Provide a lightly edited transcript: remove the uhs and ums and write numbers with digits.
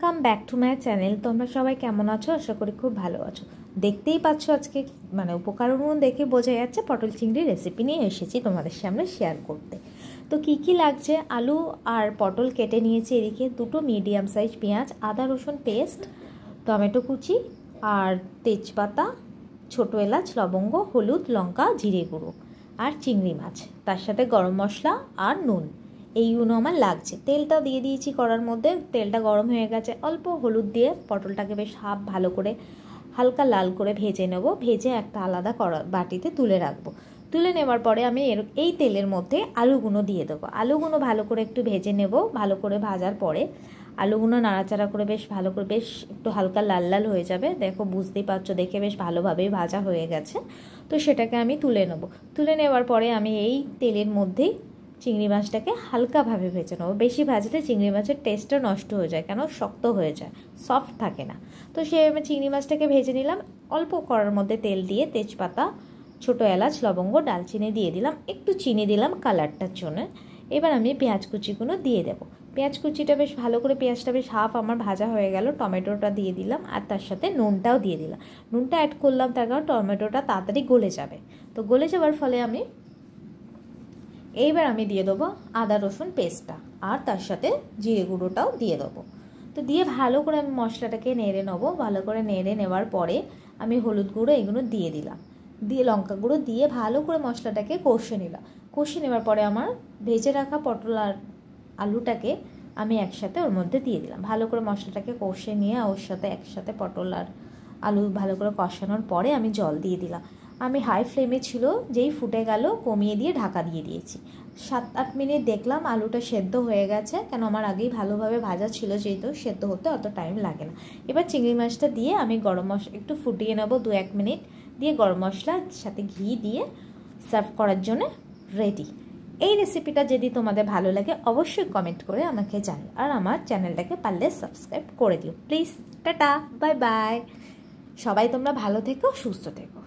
Come back to my channel. তোমরা সবাই কেমন আছো? আশা করি খুব ভালো আছো। দেখতেই পাচ্ছ আজকে উপকরণ দেখে বোঝা যাচ্ছে পটল চিংড়ি রেসিপি নিয়ে এসেছি তোমাদের সামনে শেয়ার করতে। তো কি লাগছে, আলু আর পটল কেটে নিয়েছি, এদিকে দুটো মিডিয়াম সাইজ পেঁয়াজ, আদা রসুন পেস্ট, টমেটো কুচি আর তেজপাতা, ছোটো এলাচ, লবঙ্গ, হলুদ, লঙ্কা, জিরে গুঁড়ো আর চিংড়ি মাছ, তার সাথে গরম মশলা আর নুন। এইগুলো আমার লাগছে। তেলটা দিয়ে দিয়েছি কড়ার মধ্যে, তেলটা গরম হয়ে গেছে। অল্প হলুদ দিয়ে পটলটাকে বেশ ভালো করে হালকা লাল করে ভেজে নেব। ভেজে একটা আলাদা বাটিতে তুলে রাখবো। তুলে নেওয়ার পরে আমি এই তেলের মধ্যে আলুগুলো দিয়ে দেবো। আলুগুলো ভালো করে একটু ভেজে নেব। ভালো করে ভাজার পরে আলুগুলো নাড়াচাড়া করে বেশ ভালো করে বেশ একটু হালকা লাল লাল হয়ে যাবে। দেখো, বুঝতেই পারছো, দেখে বেশ ভালোভাবেই ভাজা হয়ে গেছে। তো সেটাকে আমি তুলে নেব। তুলে নেওয়ার পরে আমি এই তেলের মধ্যেই চিংড়ি মাছটাকে হালকাভাবে ভেজে নেবো। বেশি ভাজলে চিংড়ি মাছের টেস্টটা নষ্ট হয়ে যায়, কেন শক্ত হয়ে যায়, সফট থাকে না। তো আমি চিংড়ি মাছটাকে ভেজে নিলাম। অল্প কড়ার মধ্যে তেল দিয়ে তেজপাতা, ছোটো এলাচ, লবঙ্গ, ডালচিনি দিয়ে দিলাম, একটু চিনি দিলাম কালারটার জন্য। এবার আমি পেঁয়াজ কুচিগুলো দিয়ে দেবো। পেঁয়াজ কুচিটা বেশ ভালো করে, পেঁয়াজটা বেশ হাফ আমার ভাজা হয়ে গেল। টমেটোটা দিয়ে দিলাম আর তার সাথে নুনটাও দিয়ে দিলাম। নুনটা অ্যাড করলাম তার কারণ টমেটোটা তাড়াতাড়ি গলে যাবে। তো গলে যাওয়ার ফলে এইবার আমি দিয়ে দেবো আদা রসুন পেস্টটা আর তার সাথে জিরে গুঁড়োটাও দিয়ে দেবো। তো দিয়ে ভালো করে আমি মশলাটাকে নেড়ে নেবো। ভালো করে নেড়ে নেওয়ার পরে আমি হলুদ গুঁড়ো এগুলো দিয়ে দিলাম, দিয়ে লঙ্কা গুঁড়ো দিয়ে ভালো করে মশলাটাকে কষে নিলাম। কষে নেওয়ার পরে আমার ভেজে রাখা পটল আর আলুটাকে আমি একসাথে ওর মধ্যে দিয়ে দিলাম। ভালো করে মশলাটাকে কষে নিয়ে ওর সাথে একসাথে পটল আর আলু ভালো করে কষানোর পরে আমি জল দিয়ে দিলাম। আমি হাই ফ্লেমে ছিল, যেই ফুটে গেল কমিয়ে দিয়ে ঢাকা দিয়ে দিয়েছি। 7-8 মিনিট দেখলাম আলুটা সেদ্ধ হয়ে গেছে, কেন আমার আগেই ভালোভাবে ভাজা ছিল, যেহেতু সেদ্ধ হতে অত টাইম লাগে না। এবার চিংড়ি মাছটা দিয়ে আমি গরম মশলা একটু ফুটিয়ে নেবো 2-1 মিনিট, দিয়ে গরম মশলার সাথে ঘি দিয়ে সার্ভ করার জন্য রেডি। এই রেসিপিটা যদি তোমাদের ভালো লাগে অবশ্যই কমেন্ট করে আমাকে জানিও, আর আমার চ্যানেলটাকে পারলে সাবস্ক্রাইব করে দিও প্লিজ। Tata, bye bye. সবাই তোমরা ভালো থেকো, সুস্থ থেকো।